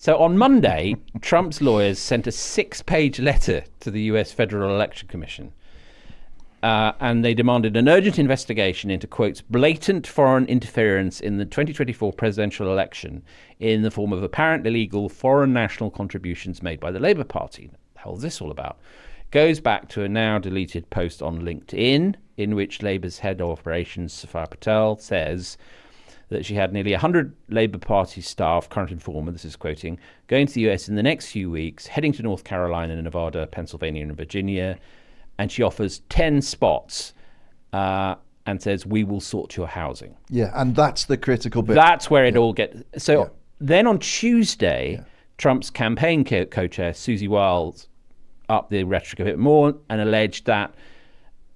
So on Monday, Trump's lawyers sent a 6-page letter to the US Federal Election Commission. And they demanded an urgent investigation into, quotes, blatant foreign interference in the 2024 presidential election in the form of apparent illegal foreign national contributions made by the Labour Party. What the hell is this all about? Goes back to a now deleted post on LinkedIn in which Labour's head of operations, Safar Patel, says that she had nearly 100 Labour Party staff, current informer, this is quoting, going to the US in the next few weeks, heading to North Carolina, Nevada, Pennsylvania and Virginia. And she offers 10 spots and says, we will sort your housing. Yeah, and that's the critical bit. That's where it all gets. So then on Tuesday, Trump's campaign co-chair, Susie Wiles, upped the rhetoric a bit more and alleged that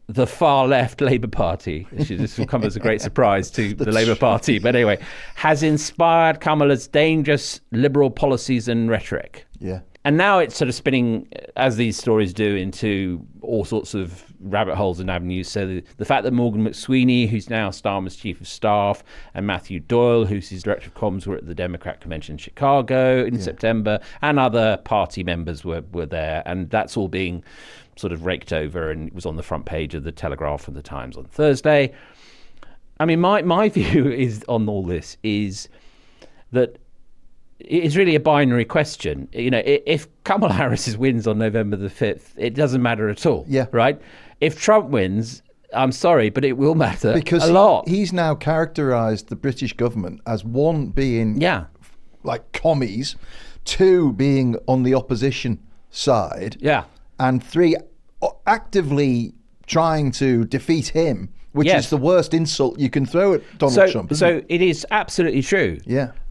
the far left Labour Party, this will come as a great surprise to the Labour Party, but anyway, has inspired Kamala's dangerous liberal policies and rhetoric. Yeah. And now it's sort of spinning, as these stories do, into all sorts of rabbit holes and avenues. So the fact that Morgan McSweeney, who's now Starmer's chief of staff, and Matthew Doyle, who's his director of comms, were at the Democrat convention in Chicago in September, and other party members were there. And that's all being sort of raked over, and it was on the front page of the Telegraph and the Times on Thursday. I mean, my view is on all this is that it's really a binary question. You know, if Kamala Harris wins on November the 5th, it doesn't matter at all. Yeah. Right? If Trump wins, I'm sorry, but it will matter because a lot. He's now characterized the British government as, one, being like commies, two, being on the opposition side, and three, actively trying to defeat him, which is the worst insult you can throw at Donald Trump. So it is absolutely true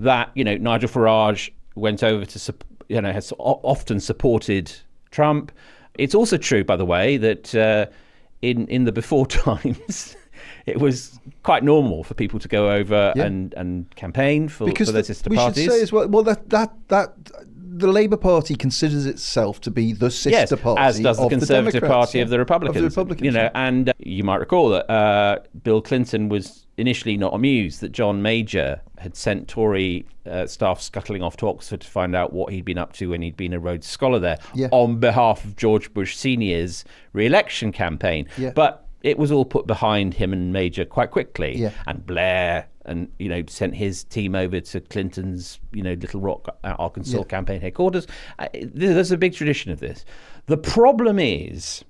that, you know, Nigel Farage went over to, has often supported Trump. It's also true, by the way, that in the before times, it was quite normal for people to go over and campaign for their sister parties. We should say as well, that the Labour Party considers itself to be the sister party, as does the Conservative Party of the Republicans. You know, and you might recall that Bill Clinton was initially not amused that John Major had sent Tory staff scuttling off to Oxford to find out what he'd been up to when he'd been a Rhodes Scholar there on behalf of George Bush Sr.'s re-election campaign. But it was all put behind him and Major quite quickly. And Blair and, you know, sent his team over to Clinton's, you know, Little Rock, Arkansas campaign headquarters. There's a big tradition of this. The problem is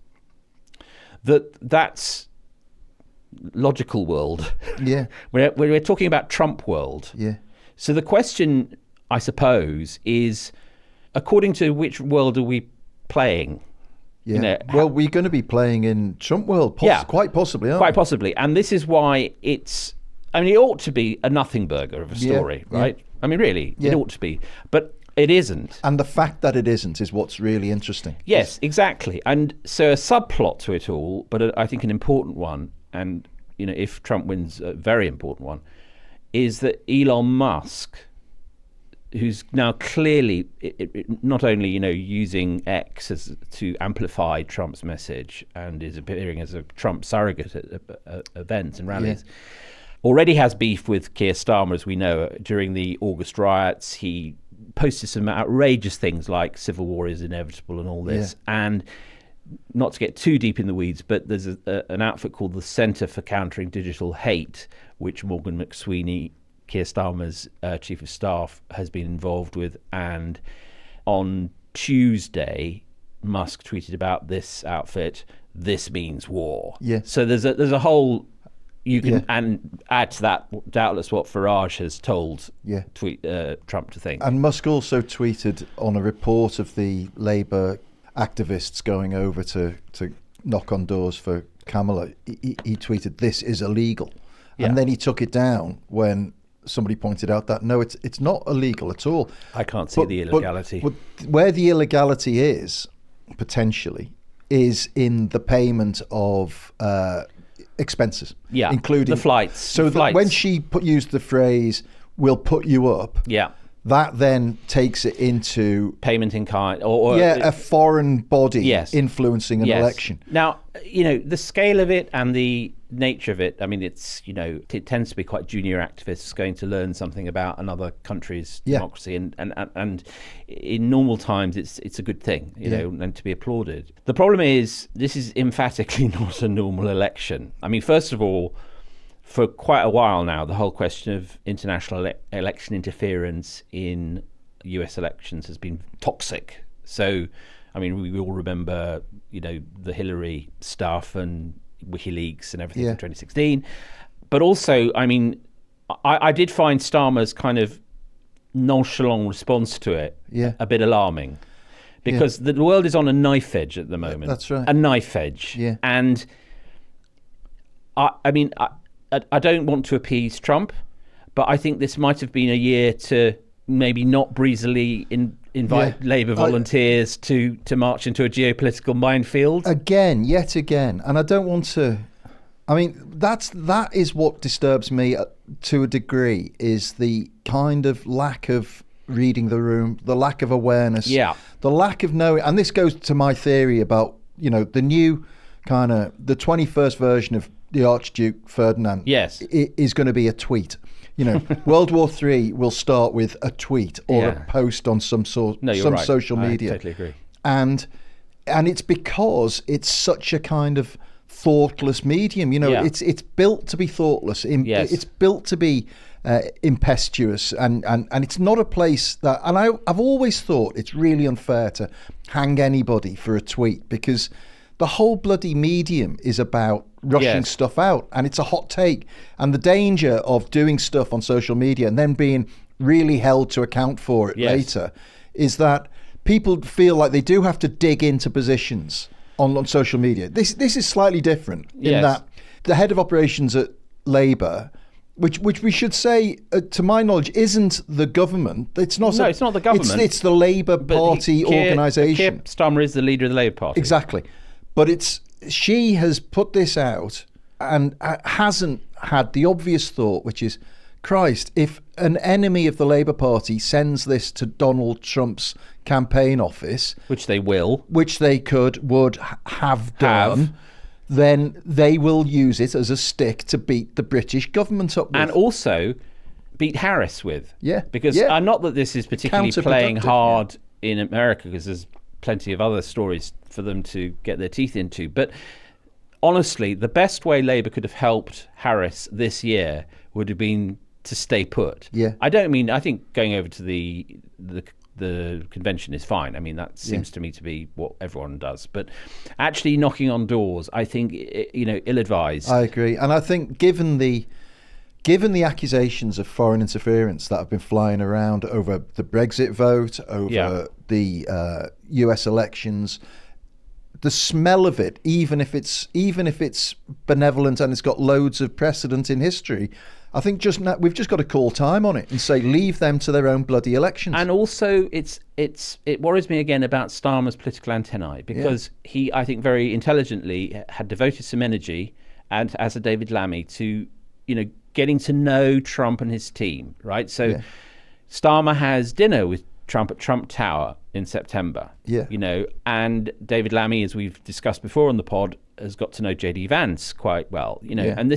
that's logical world. We're talking about Trump world. So the question, I suppose, is, according to which world are we playing? You know, well, we're going to be playing in Trump world, quite possibly, aren't we? Quite possibly. And this is why it ought to be a nothing burger of a story, right? I mean, really, it ought to be. But it isn't. And the fact that it isn't is what's really interesting. Yes, exactly. And so a subplot to it all, but I think an important one, and, you know, if Trump wins, a very important one, is that Elon Musk, who's now clearly not only, you know, using X to amplify Trump's message and is appearing as a Trump surrogate at events and rallies, already has beef with Keir Starmer, as we know. During the August riots, he posted some outrageous things like civil war is inevitable and all this. And not to get too deep in the weeds, but there's an outfit called the Center for Countering Digital Hate, which Morgan McSweeney, Keir Starmer's chief of staff, has been involved with. And on Tuesday, Musk tweeted about this outfit, "This means war." So there's a whole, you can and add to that doubtless what Farage has told Trump to think. And Musk also tweeted on a report of the Labour activists going over to knock on doors for Kamala. He tweeted, "This is illegal," and then he took it down when somebody pointed out that no, it's not illegal at all. I can't see the illegality. But where the illegality is potentially is in the payment of expenses, including the flights. So when she used the phrase "we'll put you up," that then takes it into payment in kind, or a foreign body influencing an election. Now, you know, the scale of it and the nature of it, I mean, it's, it tends to be quite junior activists going to learn something about another country's democracy, and in normal times it's a good thing, and to be applauded. The problem is, this is emphatically not a normal election. I mean, first of all, for quite a while now, the whole question of international election interference in US elections has been toxic. So, I mean, we all remember, the Hillary stuff and WikiLeaks and everything from 2016. But also, I mean, I did find Starmer's kind of nonchalant response to it a bit alarming, because the world is on a knife edge at the moment. That's right. A knife edge. Yeah. And I mean, I don't want to appease Trump, but I think this might have been a year to maybe not breezily invite Labour volunteers to march into a geopolitical minefield. Yet again. And I don't want to... I mean, that is what disturbs me to a degree, is the kind of lack of reading the room, the lack of awareness, the lack of knowing. And this goes to my theory about, the new kind of, the 21st version of the Archduke Ferdinand is going to be a tweet. World War III will start with a tweet or a post on some social media. I totally agree. And it's because it's such a kind of thoughtless medium. It's built to be thoughtless. It's built to be impetuous, and it's not a place that. And I've always thought it's really unfair to hang anybody for a tweet, because the whole bloody medium is about rushing stuff out, and it's a hot take. And the danger of doing stuff on social media and then being really held to account for it later is that people feel like they do have to dig into positions on social media. This is slightly different in that the head of operations at Labour, which we should say, to my knowledge, isn't the government. It's not. No, it's not the government. It's the Labour Party organisation. Keir Starmer is the leader of the Labour Party. Exactly. But she has put this out and hasn't had the obvious thought, which is, Christ, if an enemy of the Labour Party sends this to Donald Trump's campaign office, which they will, which they would have done, then they will use it as a stick to beat the British government up with. And also beat Harris with. Yeah. Because not that this is particularly playing hard in America, because there's plenty of other stories for them to get their teeth into. But honestly, the best way Labour could have helped Harris this year would have been to stay put. Yeah. I think going over to the convention is fine. I mean, that seems to me to be what everyone does. But actually knocking on doors, I think, ill-advised. I agree. And I think given the accusations of foreign interference that have been flying around over the Brexit vote, over the US elections, the smell of it, even if it's benevolent and it's got loads of precedent in history, I think we've just got to call time on it and say, leave them to their own bloody elections. And also, it worries me again about Starmer's political antennae, because he, I think, very intelligently had devoted some energy, and as a David Lammy, to getting to know Trump and his team, right? So Starmer has dinner with Trump at Trump Tower in September, and David Lammy, as we've discussed before on the pod, has got to know JD Vance quite well, and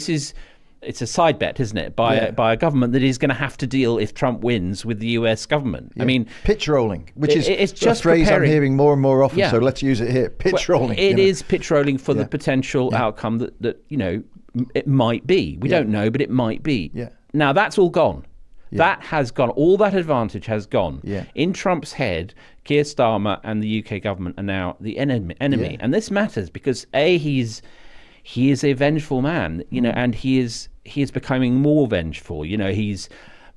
it's a side bet, isn't it, by a government that is going to have to deal, if Trump wins, with the US government. I mean, pitch rolling, which is just a phrase I'm hearing more and more often. So let's use it here. Pitch rolling. It is pitch rolling for the potential outcome that it might be. We don't know, but it might be. Yeah. Now that's all gone. That has gone. All that advantage has gone. In Trump's head, Keir Starmer and the UK government are now the enemy. And this matters because he is a vengeful man, and he is becoming more vengeful. He's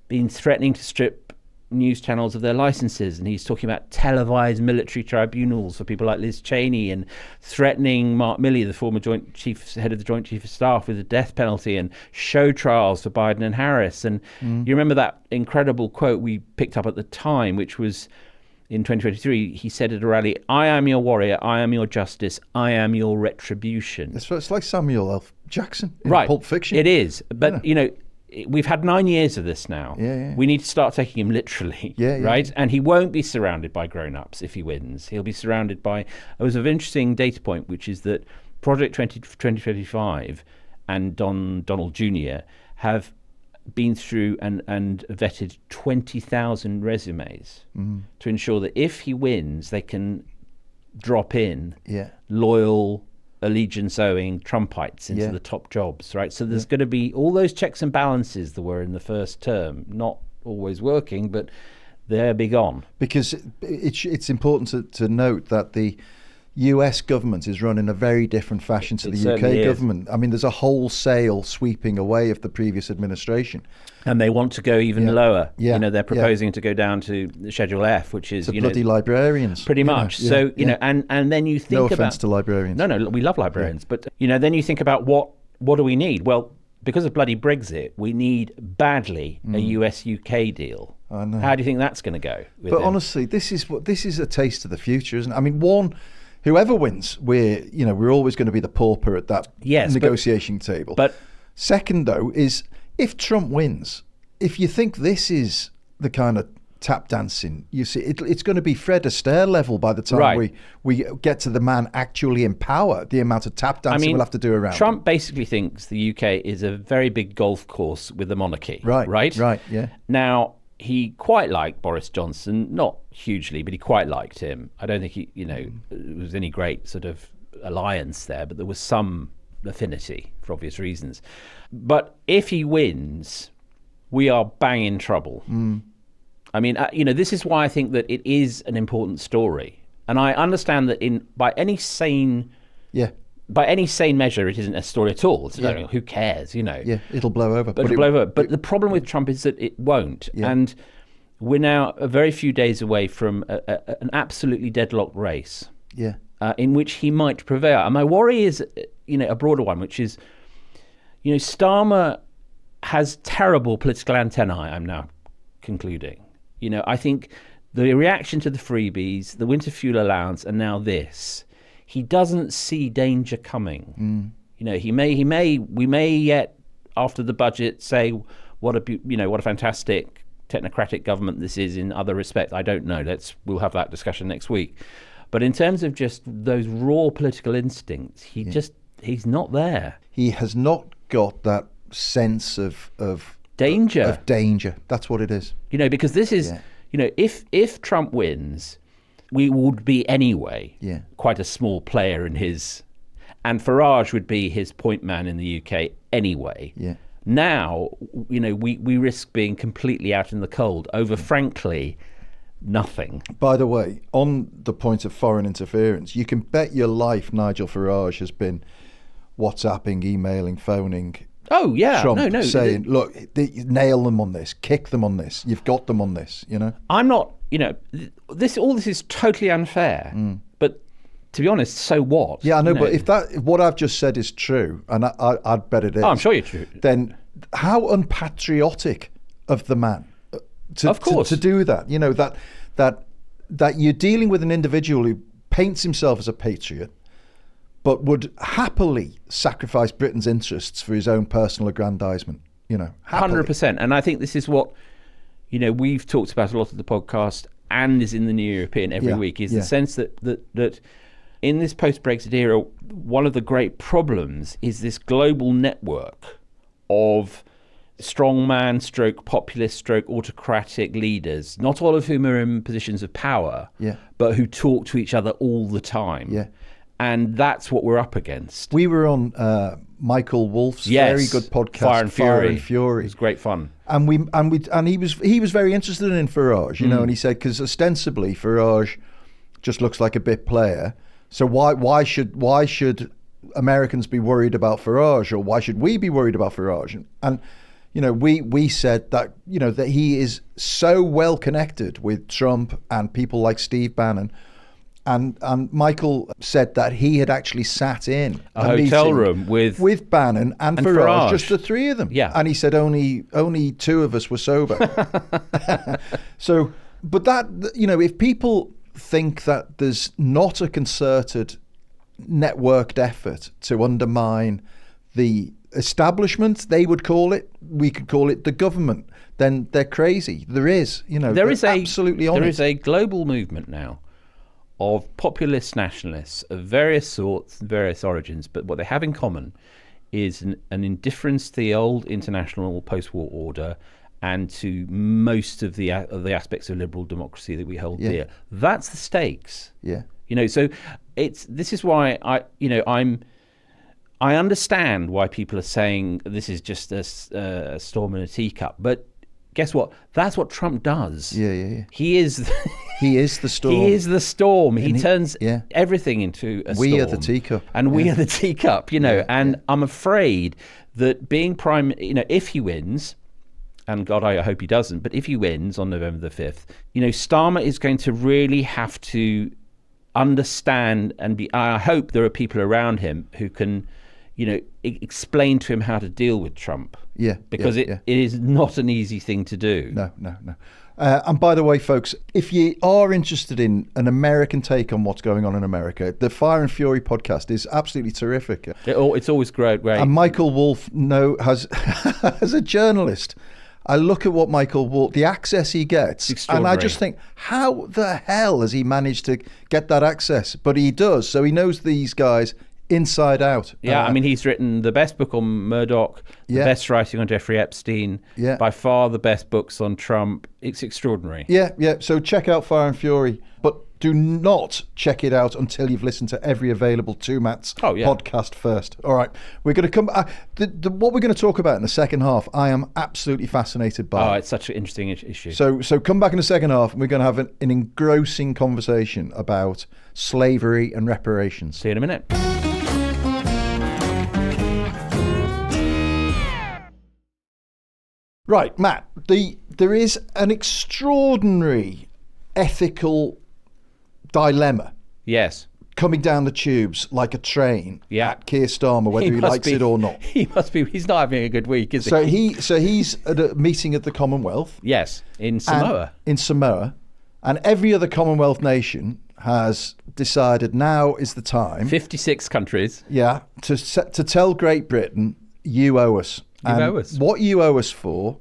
been threatening to strip news channels of their licenses, and he's talking about televised military tribunals for people like Liz Cheney, and threatening Mark Milley, the former head of the Joint Chief of Staff, with the death penalty, and show trials for Biden and Harris. And you remember that incredible quote we picked up at the time, which was in 2023, he said at a rally, "I am your warrior, I am your justice, I am your retribution." It's like Samuel L. Jackson in Pulp Fiction. It is. But, we've had 9 years of this now. We need to start taking him literally, right? And he won't be surrounded by grown-ups if he wins. He'll be surrounded by... There was an interesting data point, which is that Project 2025 and Donald Jr. have been through and vetted 20,000 resumes to ensure that if he wins, they can drop in loyal, allegiance-owing Trumpites into the top jobs, right? So there's going to be all those checks and balances that were in the first term, not always working, but they'll be gone. Because it's important to note that the US government is run in a very different fashion to the UK government. I mean, there's a wholesale sweeping away of the previous administration. And they want to go even lower. They're proposing to go down to Schedule F, which is, bloody librarians. Pretty much. So, and then you think no about... offence to librarians. No, we love librarians. But, then you think about what do we need? Well, because of bloody Brexit, we need badly a US-UK deal. I know. How do you think that's going to go? But honestly, this is a taste of the future, isn't it? I mean, whoever wins, we're always going to be the pauper at that negotiation table. But second, though, is if Trump wins, if you think this is the kind of tap dancing, you see, it's going to be Fred Astaire level by the time we get to the man actually in power. The amount of tap dancing we'll have to do around Trump him. Basically thinks the UK is a very big golf course with a monarchy. Right. Yeah. Now, he quite liked Boris Johnson, not hugely, but he quite liked him. I don't think it was any great sort of alliance there, but there was some affinity for obvious reasons. But if he wins, we are bang in trouble. I mean, this is why I think that it is an important story. And I understand that by any sane measure, it isn't a story at all. Who cares, Yeah, it'll blow over. But it'll blow over. But the problem with Trump is that it won't. Yeah. And we're now a very few days away from an absolutely deadlocked race. Yeah. In which he might prevail. And my worry is, a broader one, which is, Starmer has terrible political antennae, I'm now concluding. I think the reaction to the freebies, the winter fuel allowance, and now this, he doesn't see danger coming. We may yet, after the budget, say what a fantastic technocratic government this is in other respects. I don't know. We'll have that discussion next week. But in terms of just those raw political instincts, he's not there. He has not got that sense of danger. Of danger. That's what it is. Because this is, if Trump wins, we would be anyway quite a small player in his, and Farage would be his point man in the UK anyway. Yeah. Now, we risk being completely out in the cold over, frankly, nothing. By the way, on the point of foreign interference, you can bet your life Nigel Farage has been WhatsApping, emailing, phoning. Oh, yeah. Trump no. saying, look, nail them on this, kick them on this, you've got them on this, I'm not, all this is totally unfair. But to be honest, so what? Yeah, I know, but if what I've just said is true, and I'd bet it is. Oh, I'm sure you're true. Then how unpatriotic of the man of course. to do that. That you're dealing with an individual who paints himself as a patriot, but would happily sacrifice Britain's interests for his own personal aggrandizement. 100%. And I think this is what we've talked about a lot of the podcast, and is in the New European every week, is the sense that in this post-Brexit era, one of the great problems is this global network of strongman stroke populist stroke autocratic leaders, not all of whom are in positions of power, but who talk to each other all the time. Yeah. And that's what we're up against. We were on Michael Wolff's very good podcast, Fire and Fury. It was great fun. And he was very interested in Farage, and he said, because ostensibly Farage just looks like a bit player. So why should Americans be worried about Farage, or why should we be worried about Farage? And we said that that he is so well connected with Trump and people like Steve Bannon. And Michael said that he had actually sat in a hotel room with Bannon and Farage, just the three of them. Yeah. And he said only two of us were sober. So, but that, if people think that there's not a concerted, networked effort to undermine the establishment, they would call it, we could call it the government, then they're crazy. There is, absolutely on it. There is a global movement now of populist nationalists of various sorts and various origins, but what they have in common is an indifference to the old international post-war order and to most of the aspects of liberal democracy that we hold dear. That's the stakes. Yeah. So this is why I understand why people are saying this is just a storm in a teacup, but guess what? That's what Trump does. Yeah. He is he is the storm. He is the storm. He turns everything into a storm. We are the teacup. And we are the teacup, and I'm afraid that being if he wins, and God, I hope he doesn't, but if he wins on November the 5th, Starmer is going to really have to understand I hope there are people around him who can, explain to him how to deal with Trump. Yeah. Because it is not an easy thing to do. No. And by the way, folks, if you are interested in an American take on what's going on in America, the Fire and Fury podcast is absolutely terrific. It's always great. And Michael Wolff has as a journalist, I look at what Michael Wolff, the access he gets, and I just think, how the hell has he managed to get that access? But he does. So he knows these guys inside out. Yeah, he's written the best book on Murdoch, the best writing on Jeffrey Epstein, by far the best books on Trump. It's extraordinary. Yeah. So check out Fire and Fury, but do not check it out until you've listened to every available Two Mats podcast first. All right, we're going to come. What we're going to talk about in the second half, I am absolutely fascinated by. Oh, it's such an interesting issue. So come back in the second half, and we're going to have an engrossing conversation about slavery and reparations. See you in a minute. Right, Matt, there is an extraordinary ethical dilemma. Yes. Coming down the tubes like a train at Keir Starmer, whether he likes it or not. He's not having a good week, is he? So he's at a meeting at the Commonwealth. Yes, in Samoa. And every other Commonwealth nation has decided now is the time. 56 countries. Yeah, to tell Great Britain, you owe us. What you owe us for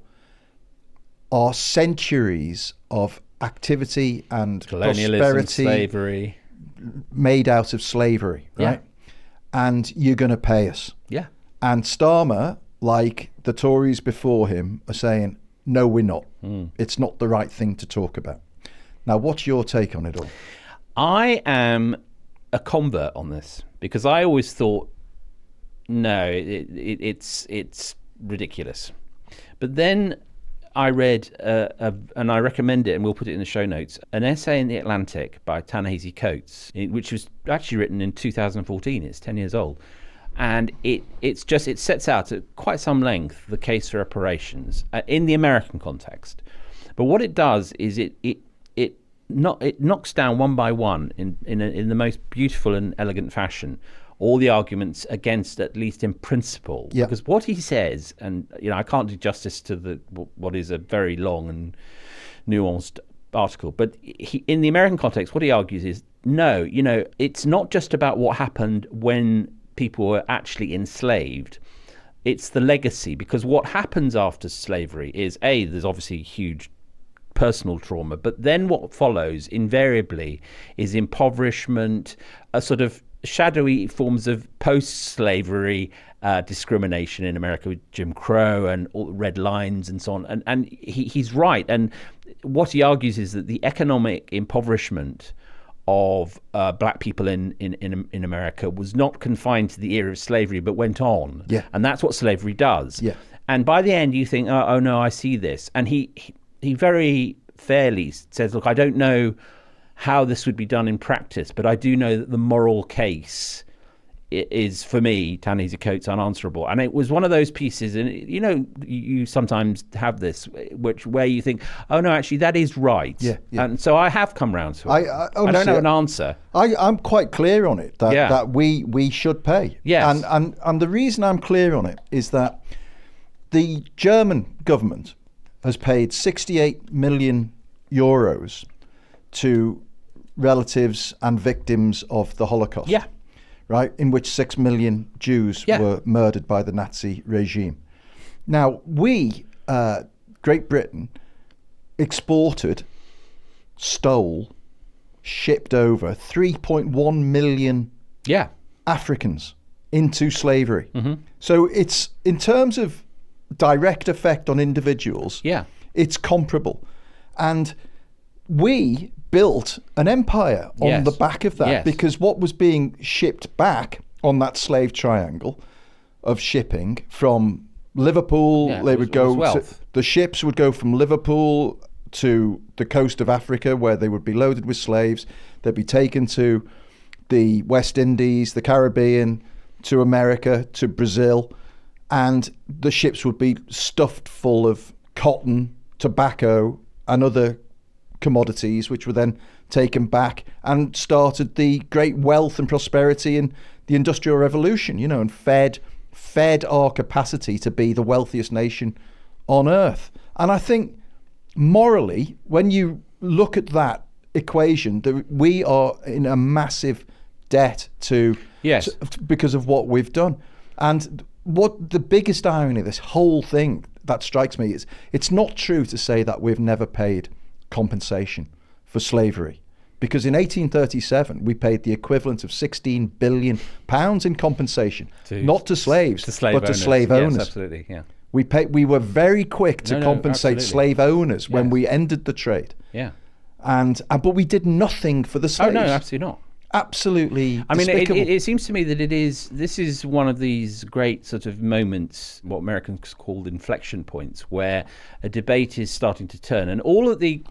are centuries of activity and prosperity, slavery, made out of slavery, right? And you're going to pay us. Yeah. And Starmer, like the Tories before him, are saying, no, we're not. It's not the right thing to talk about. Now, what's your take on it all? I am a convert on this because I always thought, no, it's ridiculous. But then I read, and I recommend it, and we'll put it in the show notes, an essay in The Atlantic by Ta-Nehisi Coates, which was actually written in 2014. It's 10 years old. And it sets out at quite some length the case for reparations in the American context. But what it does is it knocks down one by one in the most beautiful and elegant fashion all the arguments against, at least in principle. Yeah. Because what he says, and I can't do justice to what is a very long and nuanced article, but in the American context, what he argues is, no, it's not just about what happened when people were actually enslaved. It's the legacy, because what happens after slavery is, there's obviously huge personal trauma, but then what follows invariably is impoverishment, a sort of shadowy forms of post-slavery discrimination in America with Jim Crow and all the red lines and so on. And he's right. And what he argues is that the economic impoverishment of black people in America was not confined to the era of slavery, but went on. Yeah. And that's what slavery does. Yeah. And by the end, you think, oh no, I see this. And he very fairly says, look, I don't know how this would be done in practice, but I do know that the moral case is, for me, Ta-Nehisi Coates, unanswerable. And it was one of those pieces, and you sometimes have this, where you think, oh no, actually that is right. Yeah. And so I have come round to it. I don't have an answer. I'm quite clear on it that we should pay. Yes. And the reason I'm clear on it is that the German government has paid 68 million euros to relatives and victims of the Holocaust. Yeah. Right, in which 6 million Jews were murdered by the Nazi regime. Now, we, Great Britain, exported, stole, shipped over 3.1 million Africans into slavery. So it's, in terms of direct effect on individuals, it's comparable. And we built an empire on the back of that, because what was being shipped back on that slave triangle of shipping from Liverpool, the ships would go from Liverpool to the coast of Africa, where they would be loaded with slaves. They'd be taken to the West Indies, the Caribbean, to America, to Brazil, and the ships would be stuffed full of cotton, tobacco, and other commodities, which were then taken back and started the great wealth and prosperity in the Industrial Revolution, and fed our capacity to be the wealthiest nation on earth. And I think morally, when you look at that equation, we are in a massive debt to because of what we've done. And what the biggest irony of this whole thing that strikes me is, it's not true to say that we've never paid compensation for slavery, because in 1837 we paid the equivalent of £16 billion in compensation, not to slaves, but to slave owners. Yes, absolutely, yeah. We were very quick to compensate slave owners when we ended the trade. Yeah. But we did nothing for the slaves. Oh, no, absolutely not. Absolutely I mean, despicable. it seems to me that this is one of these great sort of moments, what Americans called inflection points, where a debate is starting to turn. And all of the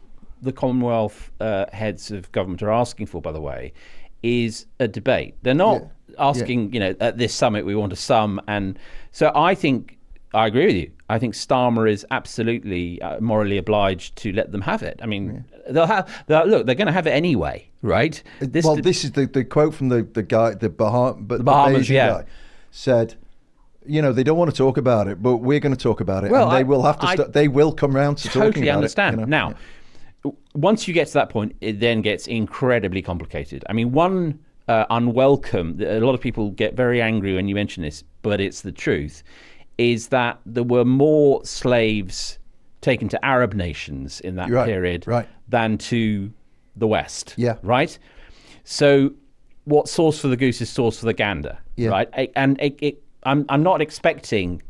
Commonwealth heads of government are asking for, by the way, is a debate. They're not asking, at this summit we want a sum. And so I agree with you. I think Starmer is absolutely morally obliged to let them have it. I mean, they're going to have it anyway, right? This is the quote from the guy, the Bahamas guy, said, they don't want to talk about it, but we're going to talk about it. Well, and they will have to. They will come around to talking about it. Totally understand. Now, once you get to that point, it then gets incredibly complicated. I mean, one unwelcome. A lot of people get very angry when you mention this, but it's the truth. Is that there were more slaves taken to Arab nations in that period than to the West. Yeah. Right? So what's sauce for the goose is sauce for the gander. Yeah. Right? And I'm not expecting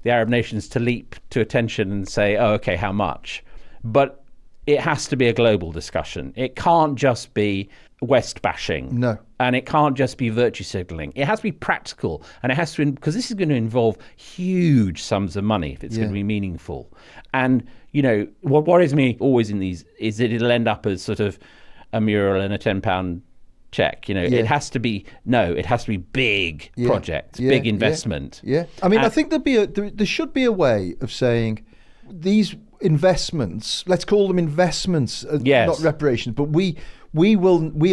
the Arab nations to leap to attention and say, oh, okay, how much? But it has to be a global discussion. It can't just be West bashing. No. And it can't just be virtue signaling. It has to be practical, and it has to, because this is going to involve huge sums of money if it's going to be meaningful. And, what worries me always in these is that it'll end up as sort of a mural and a £10 check. It has to be, it has to be big project, big investment. Yeah. I mean, I think there should be a way of saying these investments, let's call them investments, not reparations, but we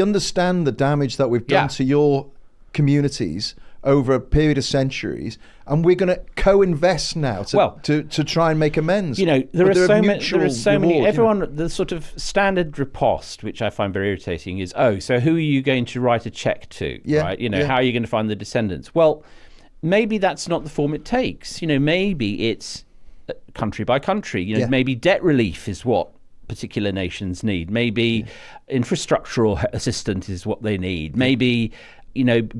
understand the damage that we've done to your communities over a period of centuries, and we're going to co-invest now to try and make amends. There are so many. Everyone, the sort of standard riposte, which I find very irritating, is, so who are you going to write a check to? Right? How are you going to find the descendants? Well, maybe that's not the form it takes. Maybe it's country by country. Maybe debt relief is what particular nations need. Maybe infrastructural assistance is what they need. Maybe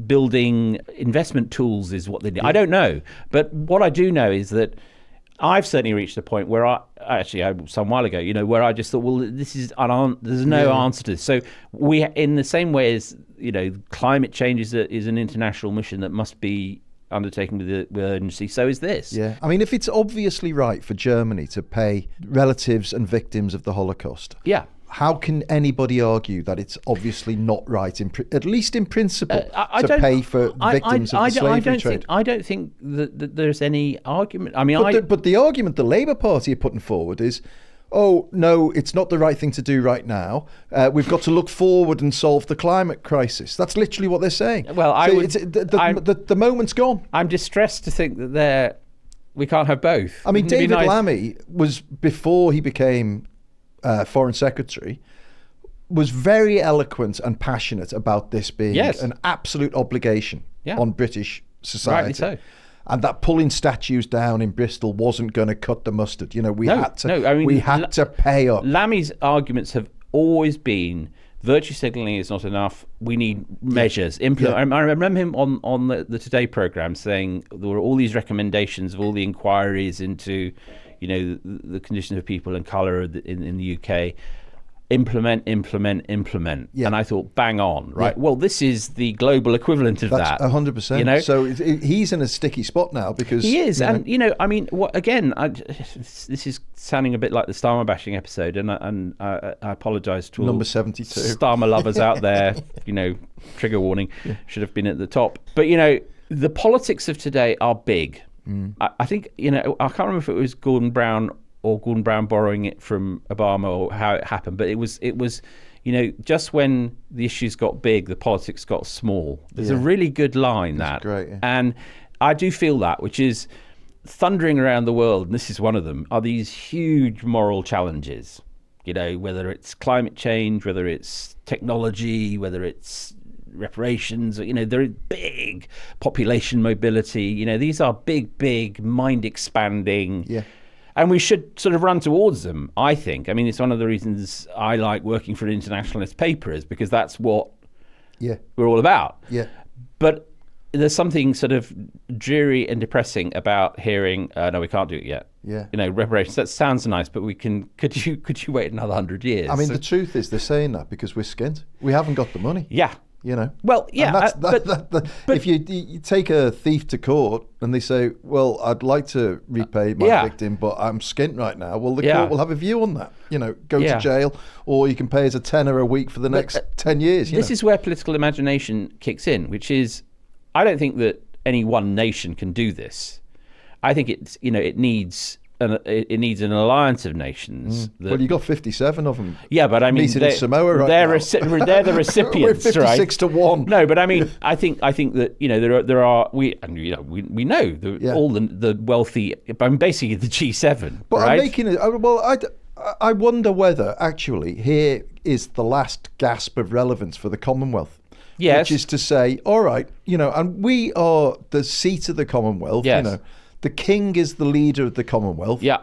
building investment tools is what they need. I don't know, but what I do know is that I've certainly reached a point where some while ago, where I just thought, well, this is there's no answer to this. So we, in the same way as climate change is an international mission that must be undertaken with urgency, so is this. Yeah. I mean, if it's obviously right for Germany to pay relatives and victims of the Holocaust, how can anybody argue that it's obviously not right, at least in principle, to pay for victims of the slavery trade? I don't think that there's any argument. I mean, but the argument the Labour Party are putting forward is, oh, no, it's not the right thing to do right now. We've got to look forward and solve the climate crisis. That's literally what they're saying. Well, the moment's gone. I'm distressed to think that we can't have both. I mean, David Lammy was, before he became Foreign Secretary, was very eloquent and passionate about this being an absolute obligation on British society. Rightly so. And that pulling statues down in Bristol wasn't going to cut the mustard. We had to pay up. Lammy's arguments have always been virtue signalling is not enough. We need measures. I remember him on the Today programme saying there were all these recommendations of all the inquiries into, the condition of people and colour in the UK. Implement. Yeah. And I thought, bang on, right? Yeah. Well, this is the global equivalent of that. 100%. So he's in a sticky spot now because he is. And this is sounding a bit like the Starmer bashing episode, and I apologise to all number 72 Starmer lovers out there. Trigger warning, should have been at the top. But the politics of today are big. I think I can't remember if it was Gordon Brown borrowing it from Obama or how it happened, but it was just when the issues got big, the politics got small. There's a really good line that's great, yeah. And I do feel that, which is thundering around the world, and this is one of them, are these huge moral challenges, whether it's climate change, whether it's technology, whether it's reparations, they're big population mobility, these are big mind expanding. Yeah. And we should sort of run towards them, I think. I mean, it's one of the reasons I like working for an internationalist paper, is because that's what we're all about. Yeah. But there's something sort of dreary and depressing about hearing, no, we can't do it yet. Yeah. Reparations, that sounds nice, but could you wait another 100 years? I mean, the truth is they're saying that because we're skint. We haven't got the money. Yeah. Well, yeah. But if you take a thief to court and they say, well, I'd like to repay my victim, but I'm skint right now. Well, the court will have a view on that. Go to jail, or you can pay us a tenner a week for the next 10 years. This is where political imagination kicks in, which is, I don't think that any one nation can do this. I think it needs an alliance of nations. Well, you got 57 of them. Yeah, but I mean, in Samoa right they're now. They're the recipients, We're 56 to 1. No, but I mean, I think that there are we know all the wealthy. I'm basically the G7. But right? I'm making it. I wonder whether actually here is the last gasp of relevance for the Commonwealth. Yes. Which is to say, all right, and we are the seat of the Commonwealth. Yes. The king is the leader of the Commonwealth. Yeah.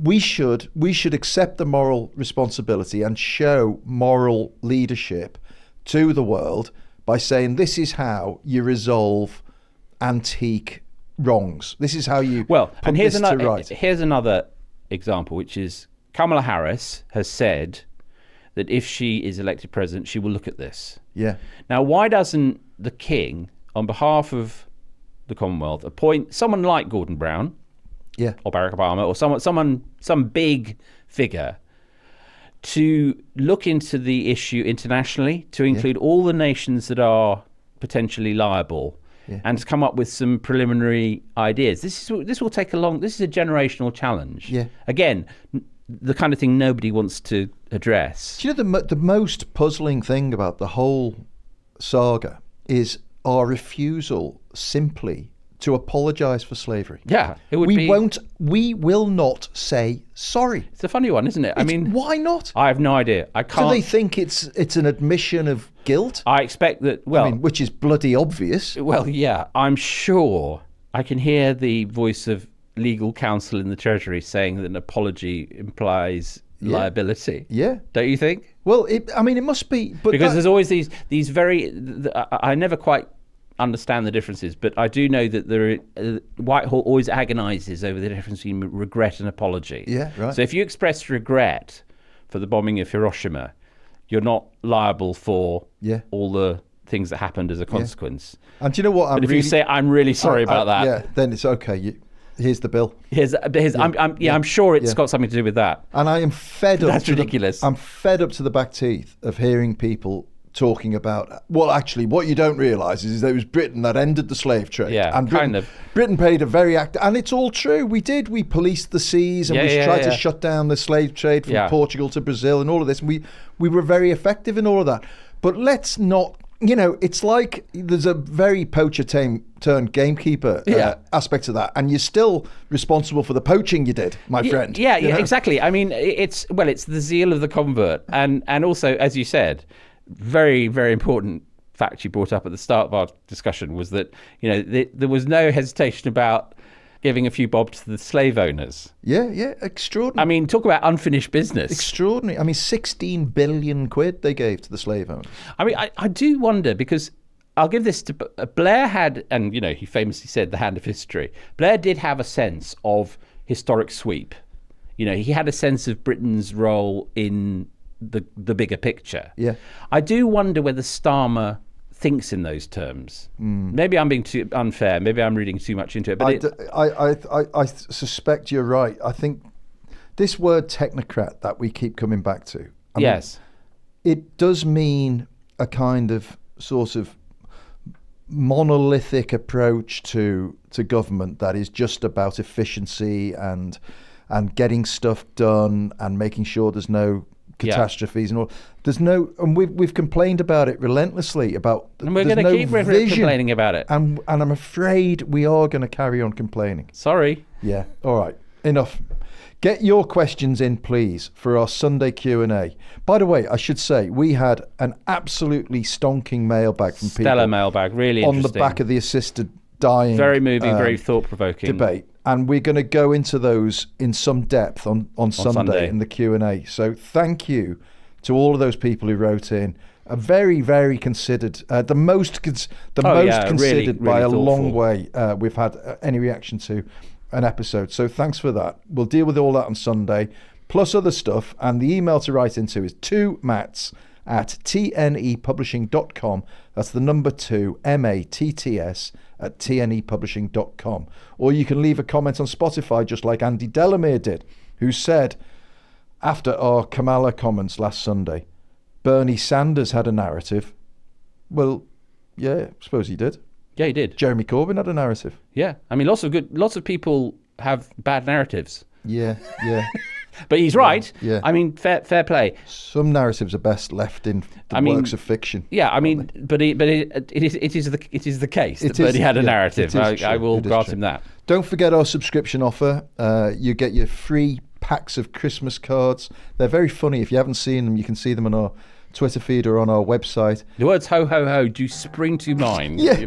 We should accept the moral responsibility and show moral leadership to the world by saying this is how you resolve antique wrongs. This is how you put and here's this another to right. Here's another example, which is Kamala Harris has said that if she is elected president, she will look at this. Yeah. Now, why doesn't the king, on behalf of the Commonwealth, appoint someone like Gordon Brown, or Barack Obama, or some big figure to look into the issue internationally, to include all the nations that are potentially liable, and to come up with some preliminary ideas. This will take this is a generational challenge. Yeah. Again, the kind of thing nobody wants to address. Do you know the most puzzling thing about the whole saga is our refusal simply to apologise for slavery. Yeah, it would we will not say sorry. It's a funny one, isn't it? I mean, why not? I have no idea. I can't. Do they think it's an admission of guilt? I expect that. Well, which is bloody obvious. Well, yeah, I'm sure I can hear the voice of legal counsel in the Treasury saying that an apology implies liability. Yeah, don't you think? Well, it must be, but because there's always these very. I never quite understand the differences, but I do know that Whitehall always agonises over the difference between regret and apology. Yeah, right. So if you express regret for the bombing of Hiroshima, you're not liable for all the things that happened as a consequence. And do you know what? But if you say I'm really sorry about that, then it's okay. Here's the bill. I'm sure it's got something to do with that. And I am fed up. That's ridiculous. I'm fed up to the back teeth of hearing people talking about, well, actually, what you don't realise is that it was Britain that ended the slave trade. Yeah, and Britain paid a very and it's all true. We did. We policed the seas and we tried to shut down the slave trade from Portugal to Brazil and all of this. And we were very effective in all of that. But let's not, it's like there's a very poacher turned gamekeeper aspect to that, and you're still responsible for the poaching you did, my friend. Yeah, exactly. I mean, it's the zeal of the convert, and also, as you said, very, very important fact you brought up at the start of our discussion was that there was no hesitation about giving a few bob to the slave owners. Yeah, extraordinary. I mean, talk about unfinished business. Extraordinary. I mean, 16 billion quid they gave to the slave owners. I mean, I do wonder, because I'll give this to Blair had, and he famously said the hand of history. Blair did have a sense of historic sweep. He had a sense of Britain's role in the bigger picture. Yeah. I do wonder whether Starmer thinks in those terms. Maybe I'm being too unfair. Maybe I'm reading too much into it. But I suspect you're right. I think this word technocrat that we keep coming back to. Yes. It does mean a kind of sort of monolithic approach to government that is just about efficiency and getting stuff done and making sure there's no catastrophes and all. There's no, and we've complained about it relentlessly about. And we're going to keep complaining about it. And I'm afraid we are going to carry on complaining. Sorry. Yeah. All right. Enough. Get your questions in, please, for our Sunday Q&A. By the way, I should say we had an absolutely stonking mailbag from people. Stellar mailbag, really on interesting. the back of the assisted dying. Very moving, very thought-provoking debate. And we're going to go into those in some depth on Sunday in the Q&A. So thank you to all of those people who wrote in. A very, very considered, the most considered really, by a thoughtful. long way we've had any reaction to an episode. So thanks for that. We'll deal with all that on Sunday, plus other stuff. And the email to write into is 2matts@tnepublishing.com. That's the number 2, MATTS @tnepublishing.com. Or you can leave a comment on Spotify, just like Andy Delamere did, who said, after our Kamala comments last Sunday, Bernie Sanders had a narrative. Well, yeah, I suppose he did. Yeah, he did. Jeremy Corbyn had a narrative. Yeah, I mean, lots of people have bad narratives. Yeah. But he's right. Yeah. I mean, fair play. Some narratives are best left in the works of fiction. Yeah, I mean, but it is the case that Bernie had a narrative. I will grant him that. Don't forget our subscription offer. You get your free packs of Christmas cards. They're very funny. If you haven't seen them, you can see them on our Twitter feed or on our website. The words ho ho ho do spring to mind. Yeah.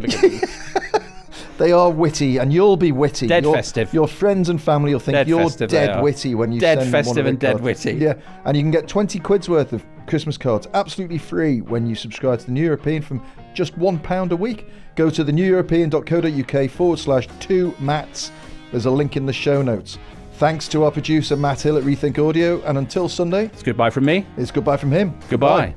They are witty, and you'll be witty. Festive. Your friends and family will think you're dead witty when you send them festive one of and dead cards. witty. Yeah, and you can get 20 quid's worth of Christmas cards absolutely free when you subscribe to the New European from just £1 a week. Go to theneweuropean.co.uk/2mats. There's a link in the show notes. Thanks to our producer Matt Hill at Rethink Audio, and until Sunday, it's goodbye from me. It's goodbye from him. Goodbye.